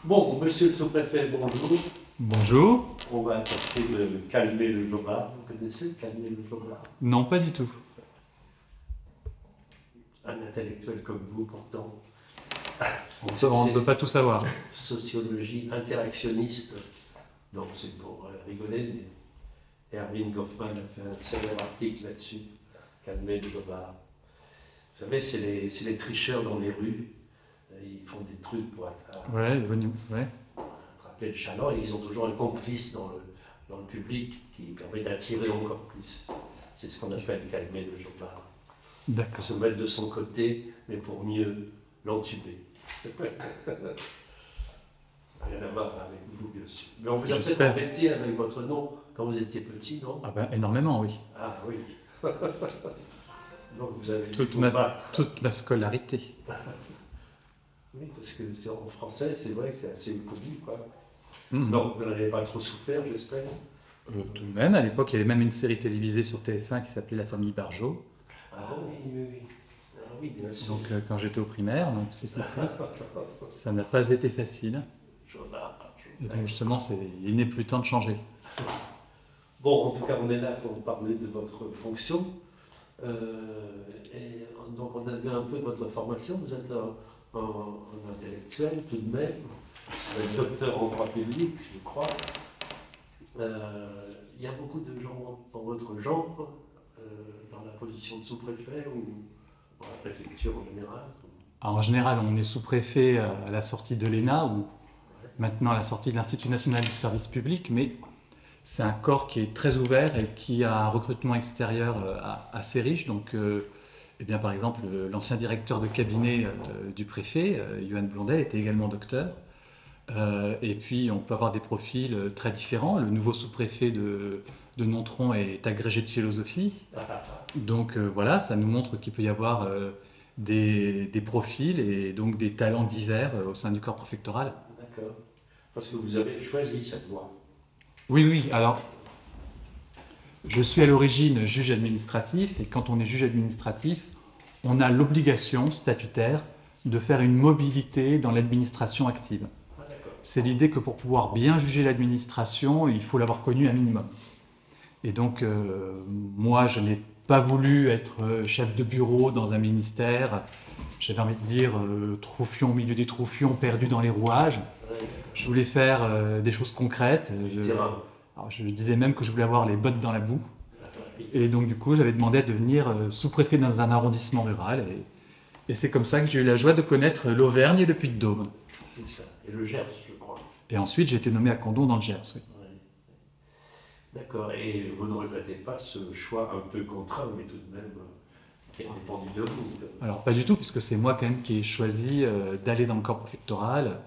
Bon, monsieur le sous-préfet, bonjour. Bonjour. On va tenter de calmer le jobard. Vous connaissez calmer le jobard? Non, pas du tout. Un intellectuel comme vous, pourtant. On ne peut pas tout savoir. Sociologie interactionniste. Donc c'est pour rigoler, mais Erwin Goffman a fait un célèbre article là-dessus. Calmer le jobard. Vous savez, c'est les tricheurs dans les rues. Ils font des trucs pour attraper le chaland et ils ont toujours un complice dans le public qui permet d'attirer encore plus. C'est ce qu'on appelle calmer le jobard. D'accord. Se mettre de son côté, mais pour mieux l'entuber. Rien à voir avec vous, bien sûr. Mais on vous a peut-être embêté avec votre nom quand vous étiez petit, non? Ah ben, énormément, oui. Ah oui. Donc vous avez toute ma scolarité. Oui, parce que c'est en français, c'est vrai que c'est assez connu, quoi. Mmh. Donc, vous n'avez pas trop souffert, j'espère. Tout de même, à l'époque, il y avait même une série télévisée sur TF1 qui s'appelait La Famille Barjot. Ah oui. Ah, oui, bien sûr. Donc, quand j'étais au primaire, donc ça n'a pas été facile. Et donc, justement, il n'est plus temps de changer. Bon, en tout cas, on est là pour parler de votre fonction. Et donc, on a vu un peu de votre formation. Vous êtes un intellectuel, tout de même. Vous êtes docteur en droit public, je crois. Il y a beaucoup de gens dans votre genre, dans la position de sous-préfet ou dans la préfecture en général. Alors, en général, on est sous-préfet à la sortie de l'ENA ou maintenant à la sortie de l'Institut national du service public, mais c'est un corps qui est très ouvert et qui a un recrutement extérieur assez riche. Donc, eh bien, par exemple, l'ancien directeur de cabinet du préfet, Yohan Blondel, était également docteur. Et puis, on peut avoir des profils très différents. Le nouveau sous-préfet de Nontron est agrégé de philosophie. Donc, voilà, ça nous montre qu'il peut y avoir des profils et donc des talents divers au sein du corps préfectoral. D'accord. Parce que vous avez choisi cette voie. Oui. Alors, je suis à l'origine juge administratif et quand on est juge administratif, on a l'obligation statutaire de faire une mobilité dans l'administration active. C'est l'idée que pour pouvoir bien juger l'administration, il faut l'avoir connue un minimum. Et donc, moi, je n'ai pas voulu être chef de bureau dans un ministère. J'avais envie de dire troufion au milieu des troufions, perdu dans les rouages. Je voulais faire des choses concrètes. Alors, je disais même que je voulais avoir les bottes dans la boue. Et donc, du coup, j'avais demandé à devenir sous-préfet dans un arrondissement rural. Et c'est comme ça que j'ai eu la joie de connaître l'Auvergne et le Puy-de-Dôme. C'est ça. Et le Gers, je crois. Et ensuite, j'ai été nommé à Condom dans le Gers. Oui. D'accord. Et vous ne regrettez pas ce choix un peu contraint, mais tout de même qui a dépendu de vous? Alors, pas du tout, puisque c'est moi quand même qui ai choisi d'aller dans le corps préfectoral,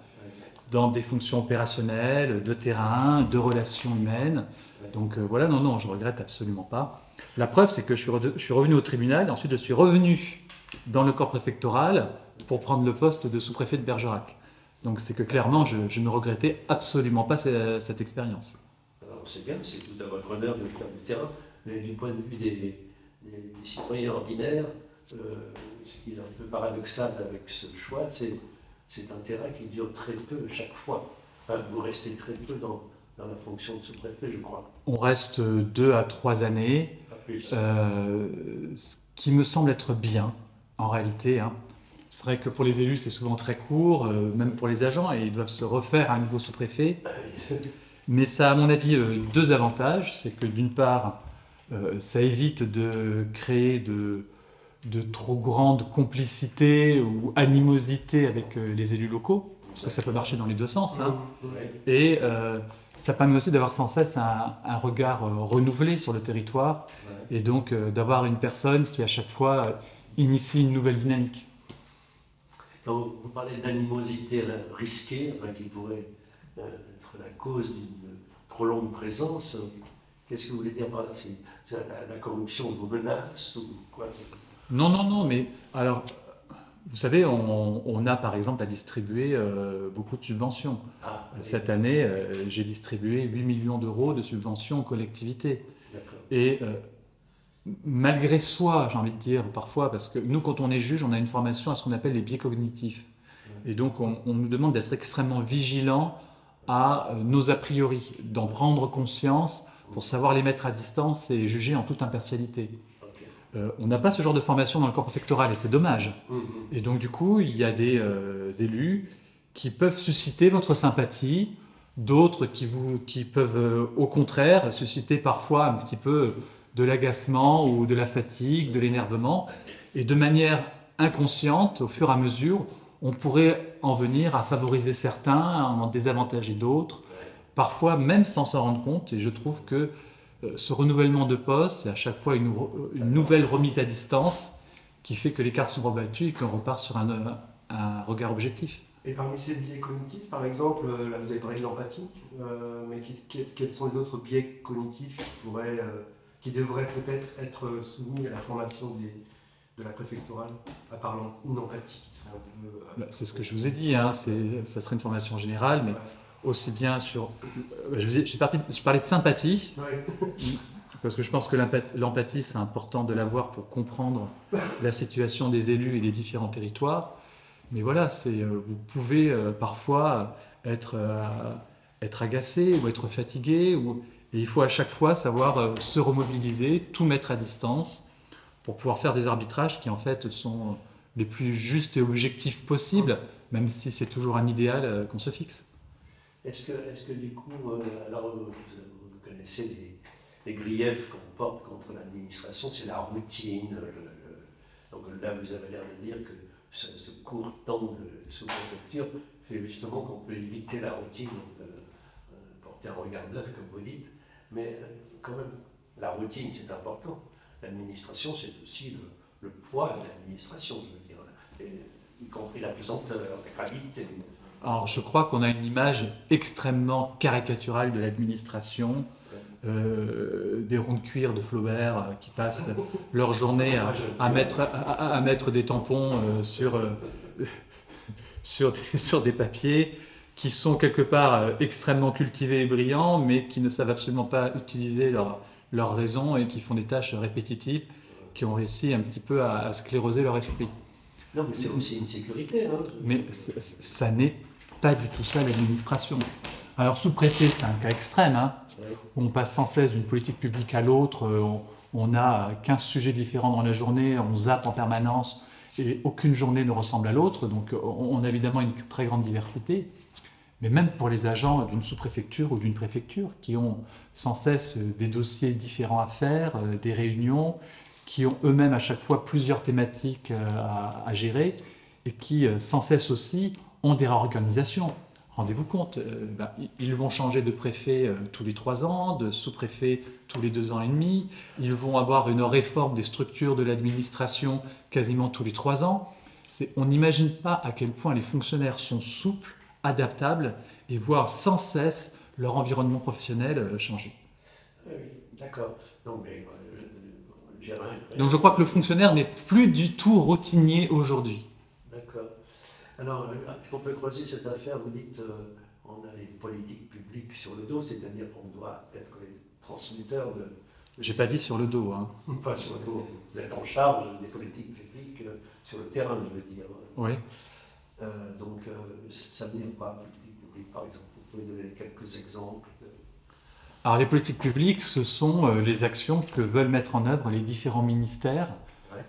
dans des fonctions opérationnelles, de terrain, de relations humaines. Donc voilà, non, je ne regrette absolument pas. La preuve, c'est que je suis revenu au tribunal, et ensuite je suis revenu dans le corps préfectoral pour prendre le poste de sous-préfet de Bergerac. Donc c'est que clairement, je ne regrettais absolument pas cette expérience. Alors c'est bien, c'est tout à votre honneur de faire du terrain, mais du point de vue des citoyens ordinaires, ce qui est un peu paradoxal avec ce choix, c'est un terrain qui dure très peu chaque fois. Enfin, vous restez très peu dans la fonction de sous-préfet, je crois. On reste 2 à 3 années, ce qui me semble être bien, en réalité. C'est vrai que pour les élus, c'est souvent très court, même pour les agents, et ils doivent se refaire à un nouveau sous-préfet. Mais ça a, à mon avis, 2 avantages. C'est que d'une part, ça évite de créer de trop grande complicité ou animosité avec les élus locaux. parce que ça peut marcher dans les deux sens. Hein. Ouais. Et ça permet aussi d'avoir sans cesse un regard renouvelé sur le territoire, Ouais. et donc d'avoir une personne qui à chaque fois initie une nouvelle dynamique. Quand vous parlez d'animosité risquée, enfin, qui pourrait être la cause d'une trop longue présence, qu'est-ce que vous voulez dire par là? C'est la corruption vous menace ou quoi? Non, non, non, mais alors, vous savez, on a par exemple à distribuer beaucoup de subventions. Ah, oui. Cette année, j'ai distribué 8 millions d'euros de subventions aux collectivités. D'accord. Et malgré soi, j'ai envie de dire parfois, parce que nous, quand on est juge, on a une formation à ce qu'on appelle les biais cognitifs. Et donc, on nous demande d'être extrêmement vigilants à nos a priori, d'en prendre conscience pour savoir les mettre à distance et juger en toute impartialité. Ok. On n'a pas ce genre de formation dans le corps préfectoral et c'est dommage. Et donc, du coup, il y a des élus qui peuvent susciter votre sympathie, d'autres qui peuvent au contraire susciter parfois un petit peu de l'agacement ou de la fatigue, de l'énervement. Et de manière inconsciente, au fur et à mesure, on pourrait en venir à favoriser certains, à en désavantager d'autres, parfois même sans s'en rendre compte. Et je trouve que ce renouvellement de poste, c'est à chaque fois une nouvelle remise à distance qui fait que les cartes sont rebattues et qu'on repart sur un regard objectif. Et parmi ces biais cognitifs, par exemple, là vous avez parlé de l'empathie, mais quels sont les autres biais cognitifs qui devraient peut-être être soumis à la formation de la préfectorale, à part une empathie qui serait un peu... C'est ce que je vous ai dit, hein, ça serait une formation générale, mais aussi bien sur... Je parlais de sympathie, Ouais. parce que je pense que l'empathie, c'est important de l'avoir pour comprendre la situation des élus et des différents territoires. Mais voilà, vous pouvez parfois être agacé ou être fatigué, et il faut à chaque fois savoir se remobiliser, tout mettre à distance, pour pouvoir faire des arbitrages qui en fait sont les plus justes et objectifs possibles, même si c'est toujours un idéal qu'on se fixe. Est-ce que du coup, alors vous connaissez les griefs qu'on porte contre l'administration, c'est la routine. Donc là, vous avez l'air de dire que ce court temps de sous-préfecture fait justement qu'on peut éviter la routine, porter un regard neuf, comme vous dites. Mais quand même, la routine, c'est important. L'administration, c'est aussi le poids de l'administration, je veux dire, y compris la pesanteur, la gravité. Alors, je crois qu'on a une image extrêmement caricaturale de l'administration, des ronds de cuir de Flaubert qui passent leur journée à mettre des tampons sur des papiers qui sont quelque part extrêmement cultivés et brillants, mais qui ne savent absolument pas utiliser leur raison et qui font des tâches répétitives, qui ont réussi un petit peu à scléroser leur esprit. Non, mais c'est aussi une sécurité. Hein. Mais ça n'est pas du tout ça l'administration. Alors sous-préfet, c'est un cas extrême. Hein. Ouais. On passe sans cesse d'une politique publique à l'autre, on a 15 sujets différents dans la journée, on zappe en permanence et aucune journée ne ressemble à l'autre, donc on a évidemment une très grande diversité. Mais même pour les agents d'une sous-préfecture ou d'une préfecture qui ont sans cesse des dossiers différents à faire, des réunions, qui ont eux-mêmes à chaque fois plusieurs thématiques à gérer et qui sans cesse aussi ont des réorganisations. Rendez-vous compte, ils vont changer de préfet tous les 3 ans, de sous-préfet tous les 2 ans et demi, ils vont avoir une réforme des structures de l'administration quasiment tous les 3 ans. On n'imagine pas à quel point les fonctionnaires sont souples, adaptables et voient sans cesse leur environnement professionnel changer. Oui, d'accord. Non, mais Donc je crois que le fonctionnaire n'est plus du tout routinier aujourd'hui. D'accord. Alors, est-ce qu'on peut creuser cette affaire? Vous dites on a les politiques publiques sur le dos, c'est-à-dire qu'on doit être les transmetteurs de... J'ai pas dit sur le dos. Hein. Pas sur le dos. Vous êtes en charge des politiques publiques sur le terrain, je veux dire. Oui. Donc, ça veut dire quoi, politique publique, par exemple? Vous pouvez donner quelques exemples Alors les politiques publiques, ce sont les actions que veulent mettre en œuvre les différents ministères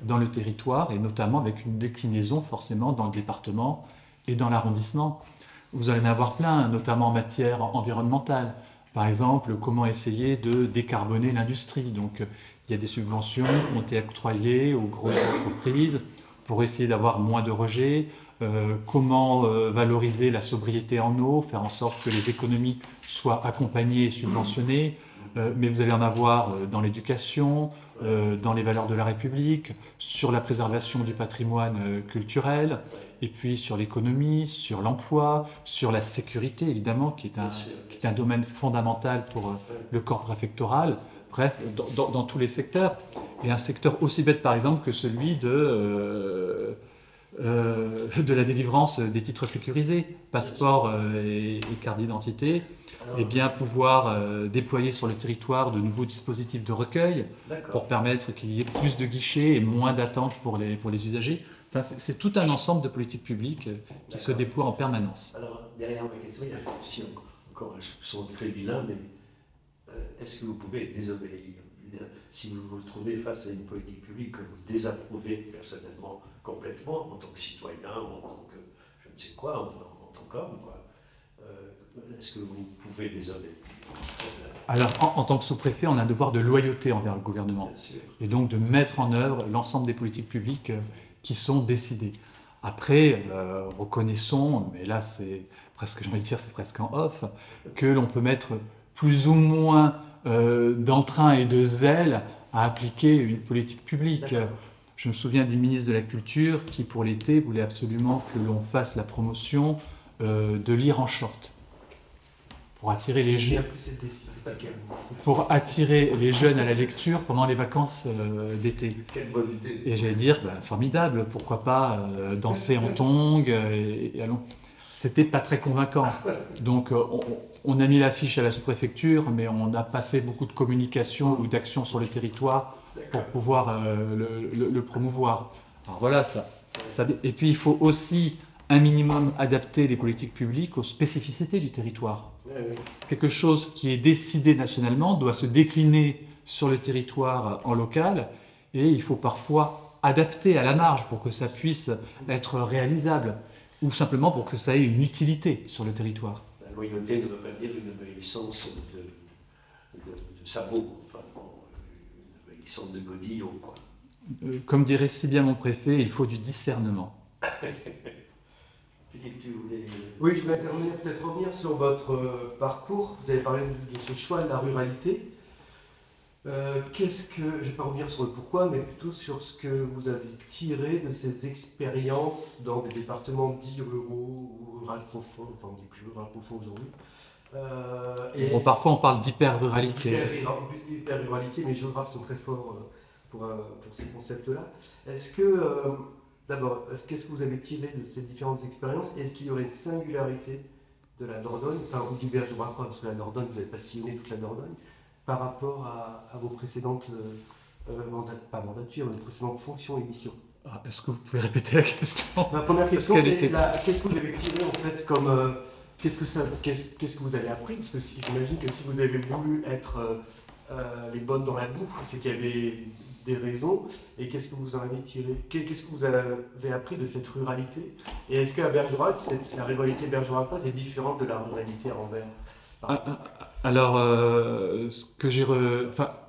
dans le territoire, et notamment avec une déclinaison forcément dans le département et dans l'arrondissement. Vous allez en avoir plein, notamment en matière environnementale. Par exemple, comment essayer de décarboner l'industrie. Donc il y a des subventions qui ont été octroyées aux grosses entreprises pour essayer d'avoir moins de rejets, comment valoriser la sobriété en eau, faire en sorte que les économies soient accompagnées et subventionnées, mais vous allez en avoir dans l'éducation, dans les valeurs de la République, sur la préservation du patrimoine culturel, et puis sur l'économie, sur l'emploi, sur la sécurité évidemment, qui est un domaine fondamental pour le corps préfectoral, bref, dans tous les secteurs, et un secteur aussi bête par exemple que celui de la délivrance des titres sécurisés, passeport et carte d'identité, et bien pouvoir déployer sur le territoire de nouveaux dispositifs de recueil pour permettre qu'il y ait plus de guichets et moins d'attentes pour les usagers. Enfin, c'est tout un ensemble de politiques publiques qui se déploient en permanence. Alors, derrière ma question, il y a aussi encore un son très vilain, mais est-ce que vous pouvez désobéir? Si vous vous trouvez face à une politique publique que vous désapprouvez personnellement, complètement, en tant que citoyen, en tant que je ne sais quoi, en tant qu'homme, est-ce que vous pouvez désobéir? Alors, en tant que sous-préfet, on a un devoir de loyauté envers le gouvernement, et donc de mettre en œuvre l'ensemble des politiques publiques qui sont décidées. Après, reconnaissons, mais là c'est presque, j'ai envie de dire, c'est presque en off, que l'on peut mettre plus ou moins d'entrain et de zèle à appliquer une politique publique. Je me souviens du ministre de la Culture qui, pour l'été, voulait absolument que l'on fasse la promotion de lire en short. Pour attirer les jeunes. Pour attirer les jeunes à la lecture pendant les vacances d'été. Quelle bonne idée! Et j'allais dire, formidable, pourquoi pas danser en tongs et allons. C'était pas très convaincant. Donc on a mis l'affiche à la sous-préfecture, mais on n'a pas fait beaucoup de communication ou d'action sur le territoire pour pouvoir le promouvoir. Alors voilà ça. Et puis il faut aussi un minimum adapter les politiques publiques aux spécificités du territoire. Quelque chose qui est décidé nationalement doit se décliner sur le territoire en local, et il faut parfois adapter à la marge pour que ça puisse être réalisable, ou simplement pour que ça ait une utilité sur le territoire. La loyauté ne veut pas dire une obéissance de sabot, enfin, une obéissance de godillot, quoi. Comme dirait si bien mon préfet, il faut du discernement. Philippe, tu voulais... Oui, je voulais terminer, peut-être revenir sur votre parcours. Vous avez parlé de ce choix de la ruralité. Je ne vais pas revenir sur le pourquoi, mais plutôt sur ce que vous avez tiré de ces expériences dans des départements dits ruraux ou rural profond, enfin on dit plus rural profond aujourd'hui. Parfois on parle d'hyper-ruralité. Hyper-ruralité, mes géographes sont très forts pour ces concepts-là. Est-ce que, d'abord, qu'est-ce que vous avez tiré de ces différentes expériences? Est-ce qu'il y aurait une singularité de la Dordogne, enfin ou du Bergerac, parce que la Dordogne, vous n'avez pas sillonné toute la Dordogne, par rapport à vos précédentes, pas mandatures, mais précédentes fonctions et missions? Est-ce que vous pouvez répéter la question? Ma première question, c'est qu'est-ce que vous avez tiré en fait comme... qu'est-ce que vous avez appris? Parce que j'imagine que si vous avez voulu être les bottes dans la boue, c'est qu'il y avait des raisons. Et qu'est-ce que vous en avez tiré? Qu'est-ce que vous avez appris de cette ruralité? Et est-ce qu'à Bergerac, la ruralité bergeracoise est différente de la ruralité à Anvers? Alors,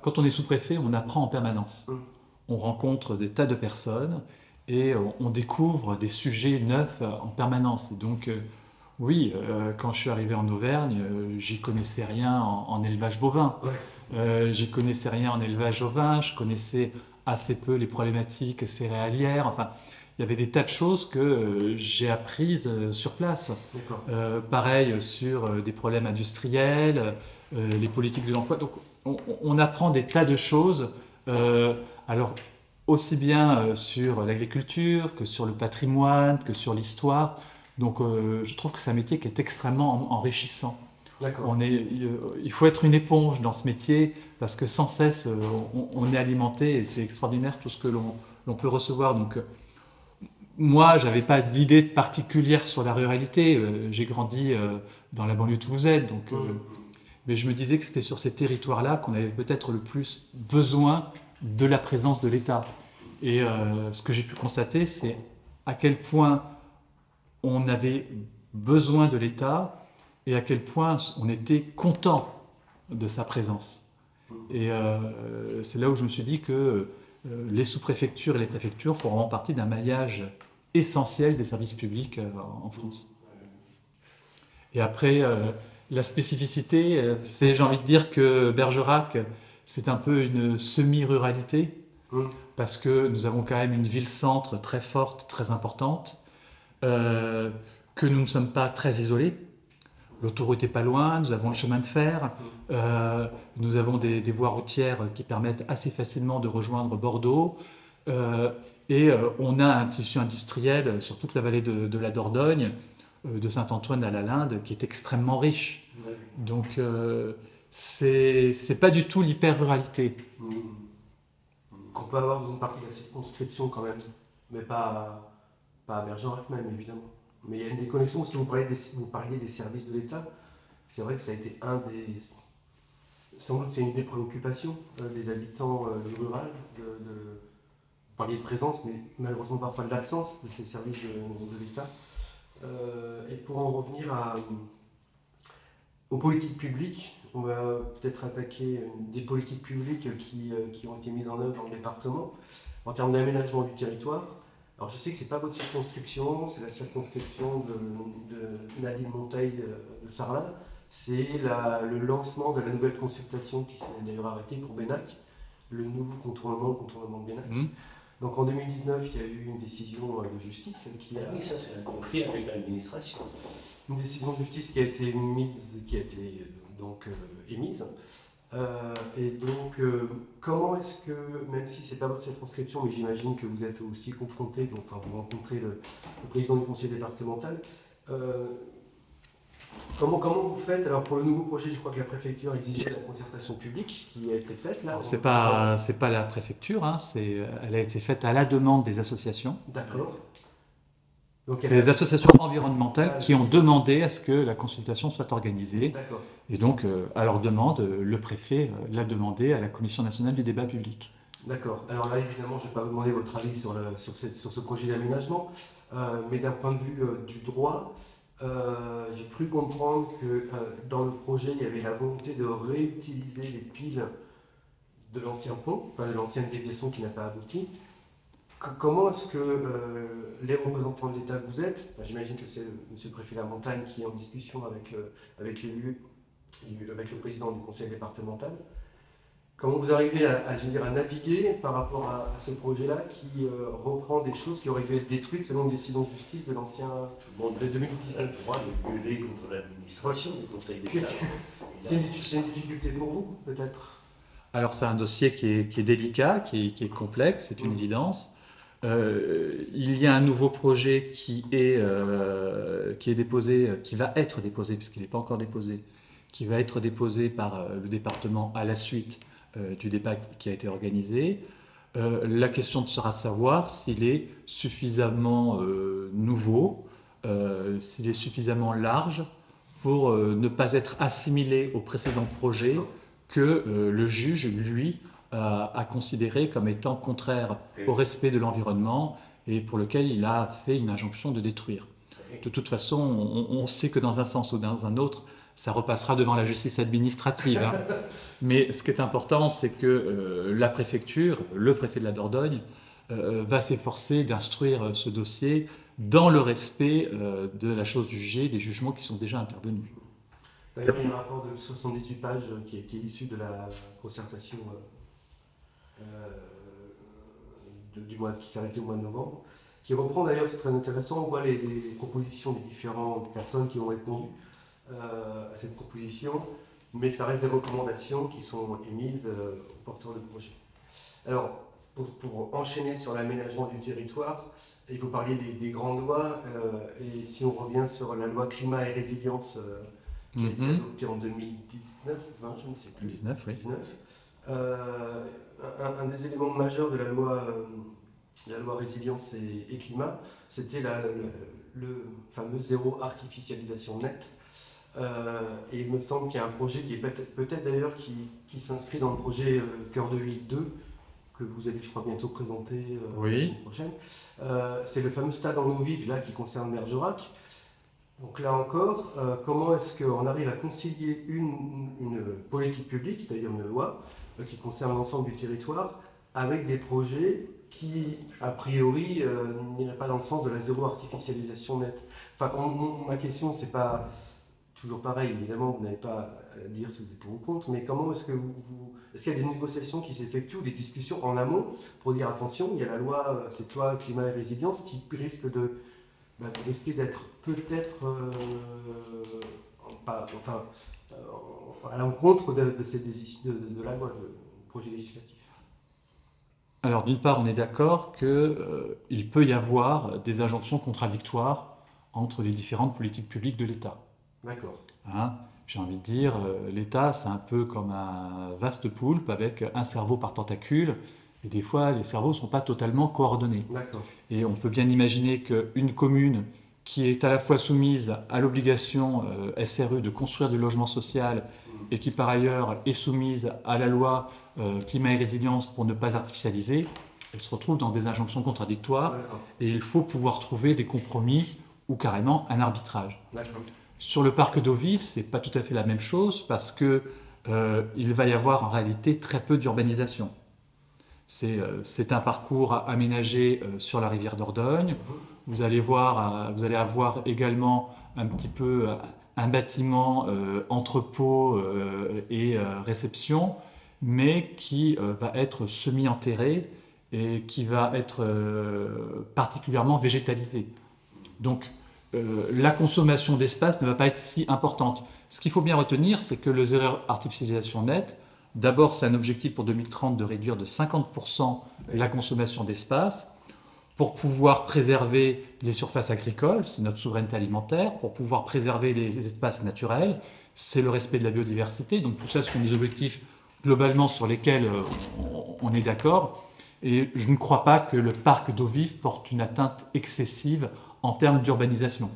quand on est sous-préfet, on apprend en permanence. On rencontre des tas de personnes et on découvre des sujets neufs en permanence. Et donc, oui, quand je suis arrivé en Auvergne, j'y connaissais rien en élevage bovin. J'y connaissais rien en élevage ovin, je connaissais assez peu les problématiques céréalières. Enfin, il y avait des tas de choses que j'ai apprises sur place. Pareil sur des problèmes industriels, les politiques de l'emploi. Donc on apprend des tas de choses, alors aussi bien sur l'agriculture que sur le patrimoine, que sur l'histoire. Donc je trouve que c'est un métier qui est extrêmement enrichissant. Il faut être une éponge dans ce métier parce que sans cesse on est alimenté et c'est extraordinaire tout ce que l'on peut recevoir. Donc moi, je n'avais pas d'idée particulière sur la ruralité. J'ai grandi dans la banlieue toulousaine, donc, mais je me disais que c'était sur ces territoires-là qu'on avait peut-être le plus besoin de la présence de l'État. Et ce que j'ai pu constater, c'est à quel point on avait besoin de l'État et à quel point on était content de sa présence. Et c'est là où je me suis dit que les sous-préfectures et les préfectures font vraiment partie d'un maillage essentielle des services publics en France. Et après, la spécificité, c'est, j'ai envie de dire que Bergerac, c'est un peu une semi-ruralité, parce que nous avons quand même une ville-centre très forte, très importante, que nous ne sommes pas très isolés. L'autoroute n'est pas loin, nous avons le chemin de fer, nous avons des voies routières qui permettent assez facilement de rejoindre Bordeaux, et on a un tissu industriel sur toute la vallée de la Dordogne, de Saint-Antoine à la Linde, qui est extrêmement riche. Donc c'est pas du tout l'hyper-ruralité. Qu'on peut avoir dans une partie de la circonscription quand même, mais pas à Bergerac même, évidemment. Mais il y a une déconnexion, parce que vous parliez des services de l'État. C'est vrai que ça a été sans doute c'est une des préoccupations des habitants du rural, vous parliez de présence, mais malheureusement parfois de l'absence de ces services de l'État. Et pour en revenir aux politiques publiques, on va peut-être attaquer des politiques publiques qui ont été mises en œuvre dans le département en termes d'aménagement du territoire. Alors je sais que ce n'est pas votre circonscription, c'est la circonscription de Nadine Monteil de Sarlat. C'est le lancement de la nouvelle consultation qui s'est d'ailleurs arrêtée pour Benac, le nouveau contournement de Benac. Donc en 2019, il y a eu une décision de justice qui a... Oui, ça c'est un conflit avec l'administration. Une décision de justice qui a été émise. Et donc, comment est-ce que, même si ce n'est pas votre circonscription, mais j'imagine que vous êtes aussi confronté, enfin vous rencontrez le président du conseil départemental, comment vous faites? Alors pour le nouveau projet, je crois que la préfecture exigeait la concertation publique qui a été faite là. C'est pas la préfecture, hein, elle a été faite à la demande des associations. D'accord. C'est les associations environnementales qui ont demandé à ce que la consultation soit organisée. D'accord. Et donc, à leur demande, le préfet l'a demandé à la Commission nationale du débat public. D'accord. Alors là, évidemment, je ne vais pas vous demander votre avis sur ce projet d'aménagement, mais d'un point de vue du droit, j'ai cru comprendre que dans le projet, il y avait la volonté de réutiliser les piles de l'ancien pont, enfin de l'ancienne déviation qui n'a pas abouti. Comment est-ce que les représentants de l'État que vous êtes, enfin, j'imagine que c'est M. le préfet Lamontagne qui est en discussion avec l'élu, avec le président du conseil départemental, comment vous arrivez à naviguer par rapport à ce projet-là qui reprend des choses qui auraient dû être détruites selon une décision de justice de l'ancien de 2019 a le droit de gueuler contre l'administration du conseil d'État. C'est une difficulté pour vous, peut-être? Alors c'est un dossier qui est délicat, qui est complexe, c'est une évidence. Il y a un nouveau projet qui est déposé, qui va être déposé, puisqu'il n'est pas encore déposé, qui va être déposé par le département à la suite du débat qui a été organisé. La question sera de savoir s'il est suffisamment nouveau, s'il est suffisamment large pour ne pas être assimilé au précédent projet que le juge, lui, a considéré comme étant contraire au respect de l'environnement et pour lequel il a fait une injonction de détruire. De toute façon, on sait que dans un sens ou dans un autre, ça repassera devant la justice administrative. Hein. Mais ce qui est important, c'est que la préfecture, le préfet de la Dordogne, va s'efforcer d'instruire ce dossier dans le respect de la chose jugée, des jugements qui sont déjà intervenus. D'ailleurs, il y a un rapport de 78 pages qui est issu de la concertation qui s'est arrêtée au mois de novembre, qui reprend d'ailleurs, c'est très intéressant, on voit les propositions des différentes personnes qui ont répondu à cette proposition, mais ça reste des recommandations qui sont émises aux porteurs de projet. Alors, pour enchaîner sur l'aménagement du territoire, il faut parler des grandes lois, et si on revient sur la loi climat et résilience qui a été adoptée en 2019 ou 20, je ne sais plus. 19, oui. 19. Un des éléments majeurs de la loi résilience et climat, c'était le fameux zéro artificialisation nette. Et il me semble qu'il y a un projet qui est peut-être d'ailleurs qui s'inscrit dans le projet Cœur de Ville 2, que vous allez, je crois, bientôt présenter la semaine prochaine. C'est le fameux stade en eau vive là, qui concerne Bergerac. Donc là encore, comment est-ce qu'on arrive à concilier une politique publique, c'est-à-dire une loi, qui concerne l'ensemble du territoire, avec des projets qui, a priori, n'irait pas dans le sens de la zéro artificialisation nette. Enfin, ma question, c'est pas toujours pareil, évidemment, vous n'avez pas à dire si vous êtes pour ou contre, mais comment est-ce que est-ce qu'il y a des négociations qui s'effectuent ou des discussions en amont pour dire attention, il y a la loi, cette loi climat et résilience qui risque risquer d'être peut-être à l'encontre de la loi, de projet législatif. Alors d'une part, on est d'accord qu'il peut y avoir des injonctions contradictoires entre les différentes politiques publiques de l'État. D'accord. Hein, j'ai envie de dire, l'État, c'est un peu comme un vaste poulpe avec un cerveau par tentacule, et des fois, les cerveaux ne sont pas totalement coordonnés. D'accord. Et on peut bien imaginer qu'une commune qui est à la fois soumise à l'obligation SRU de construire du logement social et qui par ailleurs est soumise à la loi climat et résilience pour ne pas artificialiser, elle se retrouve dans des injonctions contradictoires et il faut pouvoir trouver des compromis ou carrément un arbitrage. Sur le parc d'eau vive, ce n'est pas tout à fait la même chose parce qu'il va y avoir en réalité très peu d'urbanisation. C'est un parcours aménagé sur la rivière Dordogne. Vous allez avoir également un petit peu un bâtiment entrepôt et réception, mais qui va être semi-enterré et qui va être particulièrement végétalisé. Donc la consommation d'espace ne va pas être si importante. Ce qu'il faut bien retenir, c'est que le zéro artificialisation nette, d'abord, c'est un objectif pour 2030 de réduire de 50% la consommation d'espace pour pouvoir préserver les surfaces agricoles, c'est notre souveraineté alimentaire, pour pouvoir préserver les espaces naturels, c'est le respect de la biodiversité. Donc tout ça, ce sont des objectifs globalement sur lesquels on est d'accord. Et je ne crois pas que le parc d'eau vive porte une atteinte excessive en termes d'urbanisation.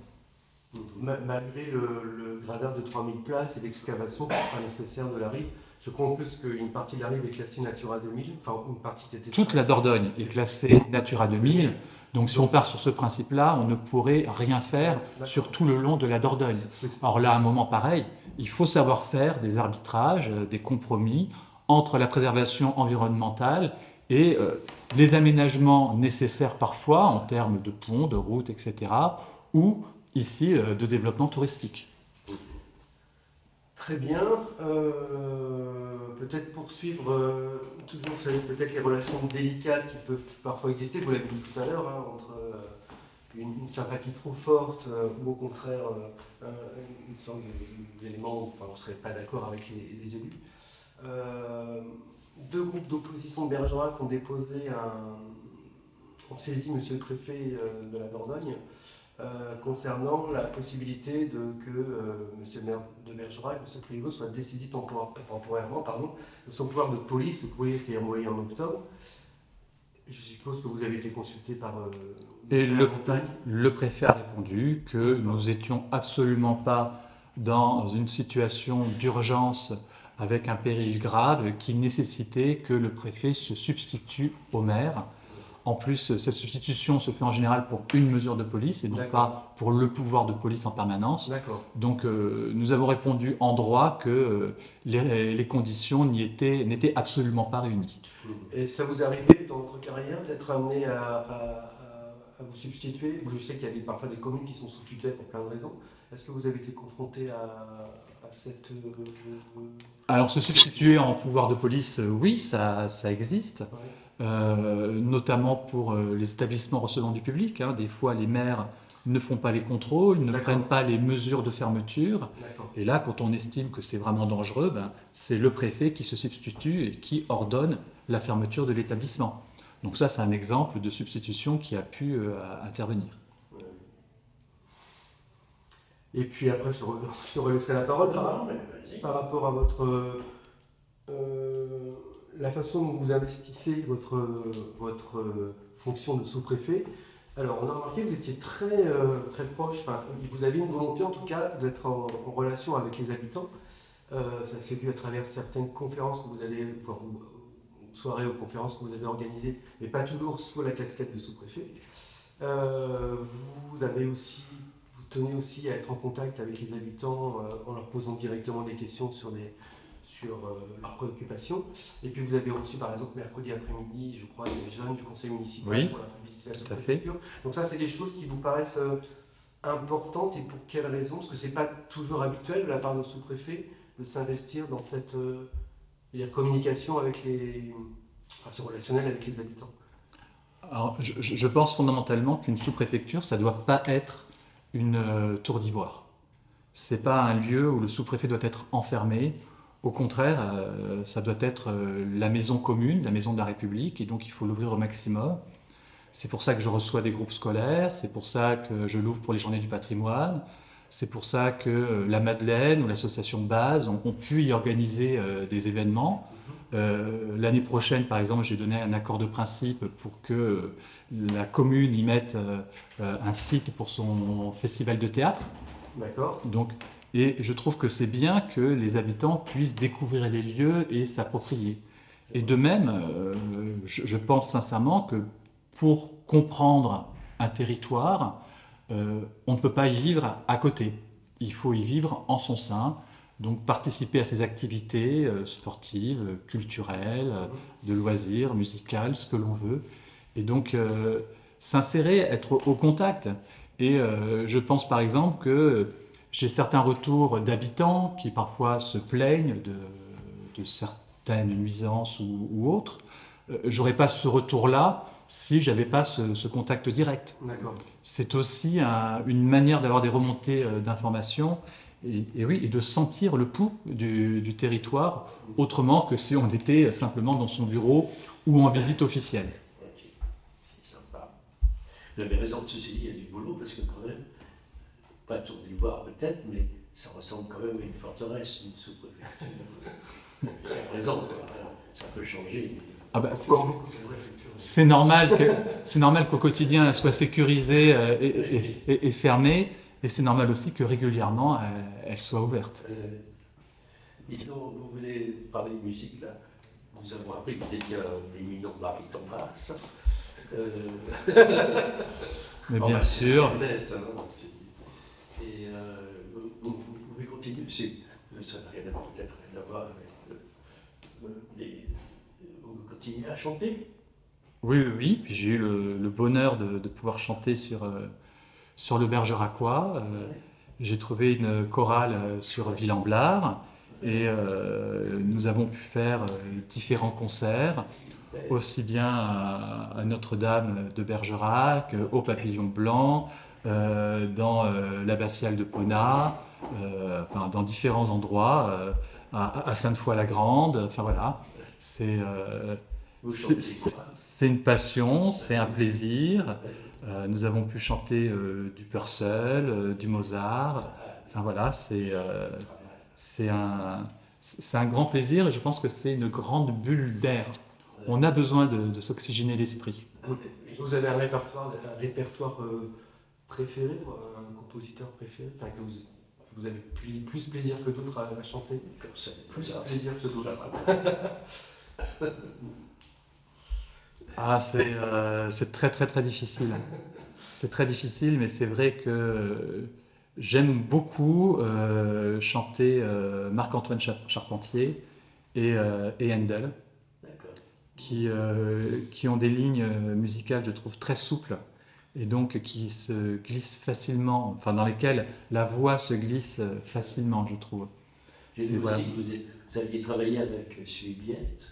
Malgré le gradin de 3000 places et l'excavation qui sera nécessaire de la rive, je crois en plus qu'une partie de la rive est classée Natura 2000, enfin une partie était... Toute la Dordogne est classée Natura 2000, donc si on part sur ce principe-là, on ne pourrait rien faire sur tout le long de la Dordogne. Or là, à un moment pareil, il faut savoir faire des arbitrages, des compromis entre la préservation environnementale et les aménagements nécessaires parfois en termes de ponts, de routes, etc. ou ici de développement touristique. Très bien. Peut-être poursuivre, toujours, vous savez, peut-être les relations délicates qui peuvent parfois exister, vous l'avez dit tout à l'heure, hein, entre une sympathie trop forte ou au contraire une sorte d'élément où on ne serait pas d'accord avec les élus. Deux groupes d'opposition de Bergerac ont déposé ont saisi Monsieur le Préfet de la Dordogne concernant la possibilité que Monsieur le maire de Bergerac, M. Priveau, soit dessaisi temporairement de son pouvoir de police. Le courrier a été envoyé en octobre. Je suppose que vous avez été consulté par le préfet a répondu que nous n'étions absolument pas dans une situation d'urgence avec un péril grave qui nécessitait que le préfet se substitue au maire. En plus, cette substitution se fait en général pour une mesure de police et non pas pour le pouvoir de police en permanence. Donc nous avons répondu en droit que les conditions n'étaient absolument pas réunies. Et ça vous est arrivé dans votre carrière d'être amené à vous substituer? Je sais qu'il y a parfois des communes qui sont sous tutelle pour plein de raisons. Est-ce que vous avez été confronté à cette... Alors se substituer en pouvoir de police, oui, ça existe. Notamment pour les établissements recevant du public. Hein. Des fois, les maires ne font pas les contrôles, ne prennent pas les mesures de fermeture. Et là, quand on estime que c'est vraiment dangereux, c'est le préfet qui se substitue et qui ordonne la fermeture de l'établissement. Donc ça, c'est un exemple de substitution qui a pu intervenir. Et puis après, je relaisserai la parole par rapport à votre... la façon dont vous investissez votre fonction de sous-préfet. Alors, on a remarqué que vous étiez très proche, vous avez une volonté en tout cas d'être en relation avec les habitants. Ça s'est vu à travers certaines conférences que vous allez, voire soirées ou conférences que vous avez organisées, mais pas toujours sous la casquette de sous-préfet. Vous tenez aussi à être en contact avec les habitants en leur posant directement des questions sur sur leurs préoccupations. Et puis vous avez reçu par exemple mercredi après-midi, je crois, des jeunes du conseil municipal Oui, pour la visite de la tout à fait. sous-préfecture. Donc ça, c'est des choses qui vous paraissent importantes, et pour quelles raisons? Parce que c'est pas toujours habituel de la part de nos sous-préfets de s'investir dans cette communication avec ce relationnel avec les habitants. Alors, je pense fondamentalement qu'une sous-préfecture, ça ne doit pas être une tour d'ivoire. Ce n'est pas un lieu où le sous-préfet doit être enfermé. Au contraire, ça doit être la maison commune, la maison de la République, et donc il faut l'ouvrir au maximum. C'est pour ça que je reçois des groupes scolaires, c'est pour ça que je l'ouvre pour les journées du patrimoine, c'est pour ça que la Madeleine ou l'association de base ont pu y organiser des événements. L'année prochaine, par exemple, j'ai donné un accord de principe pour que la commune y mette un site pour son festival de théâtre. D'accord. Donc, et je trouve que c'est bien que les habitants puissent découvrir les lieux et s'approprier. Et de même, je pense sincèrement que pour comprendre un territoire, on ne peut pas y vivre à côté. Il faut y vivre en son sein. Donc participer à ces activités sportives, culturelles, de loisirs, musicales, ce que l'on veut. Et donc s'insérer, être au contact. Et je pense par exemple que j'ai certains retours d'habitants qui parfois se plaignent de certaines nuisances ou autres. J'aurais pas ce retour-là si j'avais pas ce contact direct. D'accord. C'est aussi une manière d'avoir des remontées d'informations et oui, et de sentir le pouls du territoire autrement que si on était simplement dans son bureau ou en visite officielle. Ok, c'est sympa. Vous avez raison, ceci dit, il y a du boulot parce que quand même, pas tour d'ivoire peut-être, mais ça ressemble quand même à une forteresse, une sous-préfecture. Jusqu'à présent, quoi. Ça peut changer. Mais... Ah bah, c'est normal qu'au quotidien elle soit sécurisée et fermée, et c'est normal aussi que régulièrement elle soit ouverte. Et donc, vous voulez parler de musique là? Nous avons appris que vous étiez un éminent baryton basse. Mais bien sûr. Net, hein, et vous pouvez continuer. Ça n'a peut-être rien à voir avec. Mais vous continuez à chanter? Oui, oui, oui. Puis j'ai eu le bonheur de pouvoir chanter sur le Bergeracois. J'ai trouvé une chorale sur Villamblard et nous avons pu faire différents concerts, aussi bien à Notre-Dame de Bergerac, au Papillon Blanc, dans l'abbatiale de Pona, enfin, dans différents endroits, à Sainte-Foy-la-Grande. Enfin voilà, c'est une passion, c'est un plaisir. Nous avons pu chanter du Purcell, du Mozart. Enfin voilà, c'est un grand plaisir et je pense que c'est une grande bulle d'air. On a besoin de s'oxygéner l'esprit. Vous avez un répertoire préféré, un compositeur préféré, enfin que vous avez plus plaisir que d'autres à chanter? Plus plaisir que d'autres. Ah, c'est très très très difficile. C'est très difficile, mais c'est vrai que j'aime beaucoup chanter Marc-Antoine Charpentier et Handel, qui ont des lignes musicales, je trouve, très souples, et donc qui se glissent facilement, enfin dans lesquelles la voix se glisse facilement, je trouve. J'ai vu aussi que vous aviez travaillé avec Subiette.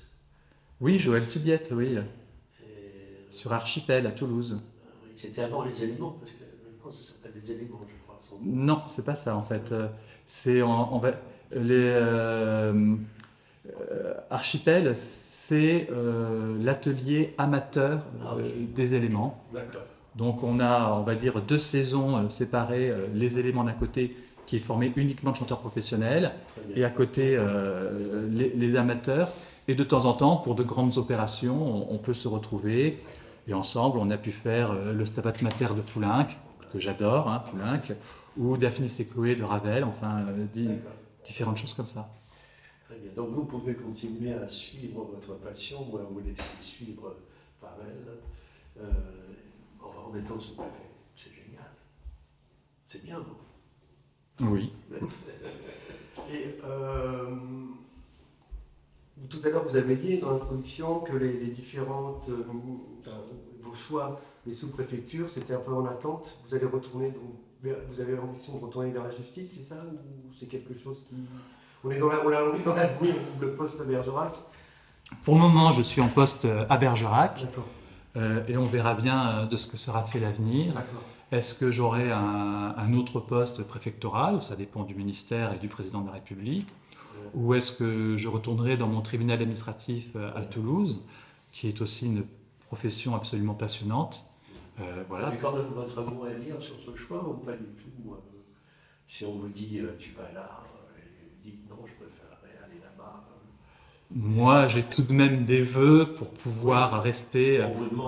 Oui, Joël Subiette, oui. Sur Archipel, à Toulouse. C'était avant Les Éléments, parce que maintenant ça s'appelle Les Éléments, je crois. Non, c'est pas ça en fait. C'est Archipel, c'est l'atelier amateur des éléments. D'accord. Donc on a, on va dire, 2 saisons séparées, les éléments d'un côté qui est formé uniquement de chanteurs professionnels et à côté les amateurs. Et de temps en temps, pour de grandes opérations, on peut se retrouver. Et ensemble, on a pu faire le Stabat Mater de Poulenc, que j'adore, hein, Poulenc, ou Daphnis et Chloé de Ravel, enfin, différentes choses comme ça. Très bien. Donc vous pouvez continuer à suivre votre passion, ou à vous laisser suivre par elle, en étant sous-préfet. C'est génial. C'est bien, non? Oui. Et tout à l'heure, vous avez dit dans l'introduction que les différentes, vos choix des sous-préfectures, c'était un peu en attente. Vous allez retourner, vous avez l'ambition de retourner vers la justice, c'est ça? Ou c'est quelque chose qui... On est dans l'avenir, le poste à Bergerac. Pour le moment, je suis en poste à Bergerac. D'accord. Et on verra bien de ce que sera fait l'avenir. D'accord. Est-ce que j'aurai un autre poste préfectoral? Ça dépend du ministère et du président de la République. Ou est-ce que je retournerai dans mon tribunal administratif à Toulouse, qui est aussi une profession absolument passionnante. Vous avez quand même votre mot à dire sur ce choix ou pas du tout? Si on vous dit tu vas là, et dites non, je préférerais aller là-bas. Moi, j'ai tout de même des vœux pour pouvoir rester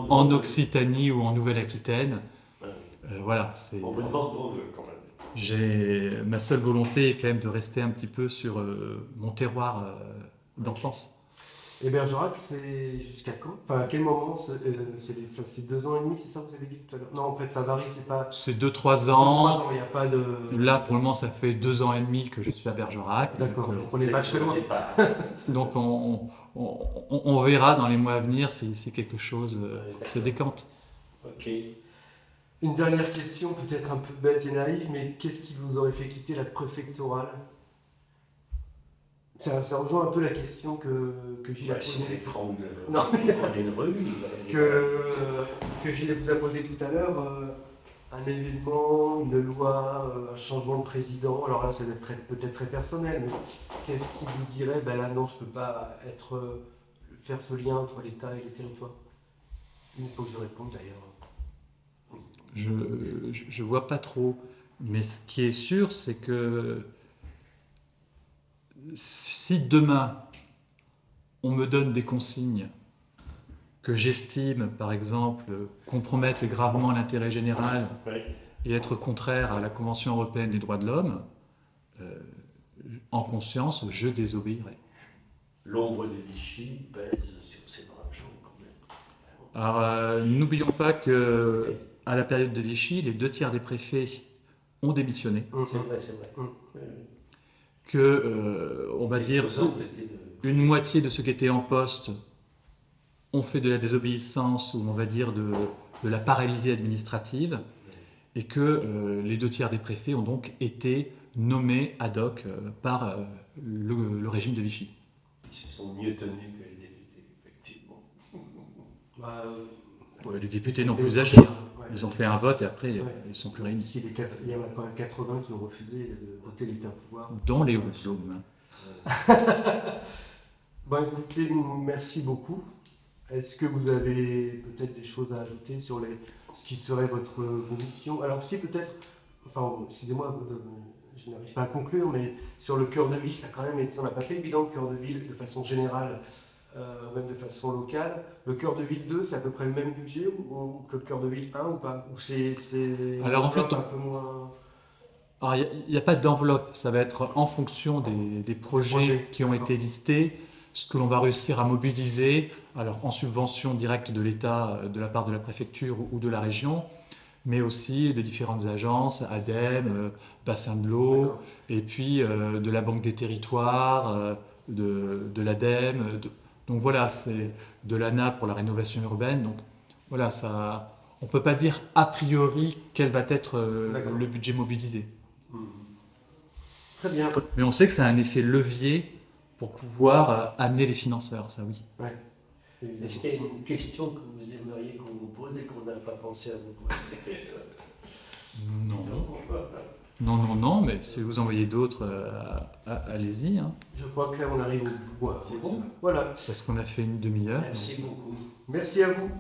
en Occitanie ou en Nouvelle-Aquitaine. Voilà, on vous demande vos vœux quand même. Ma seule volonté est quand même de rester un petit peu sur mon terroir d'enfance. Et Bergerac, c'est jusqu'à quand? Enfin, à quel moment? C'est 2 ans et demi, c'est ça que vous avez dit tout à l'heure? Non, en fait, ça varie, c'est pas... C'est 2-3 ans. 2-3 ans, il n'y a pas de... Là, pour le moment, ça fait 2 ans et demi que je suis à Bergerac. D'accord, on n'est pas très loin. Donc, on verra dans les mois à venir si quelque chose se décante. Ok. Une dernière question, peut-être un peu bête et naïve, mais qu'est-ce qui vous aurait fait quitter la préfectorale? Ça rejoint un peu la question que Gilles a posée. Non, que Gilles vous a posée tout à l'heure. Un événement, une loi, un changement de président. Alors là, ça va être peut-être très personnel, mais qu'est-ce qui vous dirait, ben là, non, je ne peux pas faire ce lien entre l'État et les territoires? Il faut que je réponde d'ailleurs. Je vois pas trop, mais ce qui est sûr, c'est que si demain on me donne des consignes que j'estime, par exemple, compromettent gravement l'intérêt général et être contraire à la Convention européenne des droits de l'homme, en conscience, je désobéirai. L'ombre de Vichy pèse sur ces braves gens quand même. Alors, n'oublions pas que à la période de Vichy, les 2 tiers des préfets ont démissionné. C'est vrai, c'est vrai. Que, on va dire, une moitié de ceux qui étaient en poste ont fait de la désobéissance, ou on va dire de la paralysie administrative, et que les 2 tiers des préfets ont donc été nommés ad hoc par le régime de Vichy. Ils se sont mieux tenus que les députés, effectivement. Les députés n'ont plus agi. Ils ont fait un vote et après ils ne sont plus réunis. Il y en a quand même 80 qui ont refusé de voter les pleins pouvoirs. Dont les Houtlum. Bon, écoutez, merci beaucoup. Est-ce que vous avez peut-être des choses à ajouter sur ce qui serait votre mission? Alors si peut-être, enfin excusez-moi, je n'arrive pas à conclure, mais sur le cœur de ville, ça a quand même été, on n'a pas fait le bilan de cœur de ville de façon générale, même de façon locale. Le cœur de ville 2, c'est à peu près le même budget que le cœur de ville 1 ou pas? Ou c'est alors en fait, un peu moins... Alors il n'y a pas d'enveloppe, ça va être en fonction des projets qui ont été listés, ce que l'on va réussir à mobiliser, alors en subvention directe de l'État, de la part de la préfecture ou de la région, mais aussi des différentes agences, ADEME, Bassin de l'eau, et puis de la Banque des territoires, de l'ADEME. Donc voilà, c'est de l'ANA pour la rénovation urbaine. Donc voilà, on ne peut pas dire a priori quel va être le budget mobilisé. Très bien. Mais on sait que ça a un effet levier pour pouvoir amener les financeurs, ça oui. Ouais. Est-ce qu'il y a une question que vous aimeriez qu'on vous pose et qu'on n'a pas pensé à vous poser? Non, mais si vous envoyez d'autres, allez-y. Hein. Je crois que là on arrive au bout. C'est bon. Voilà. Parce qu'on a fait une demi-heure. Merci beaucoup. Merci à vous.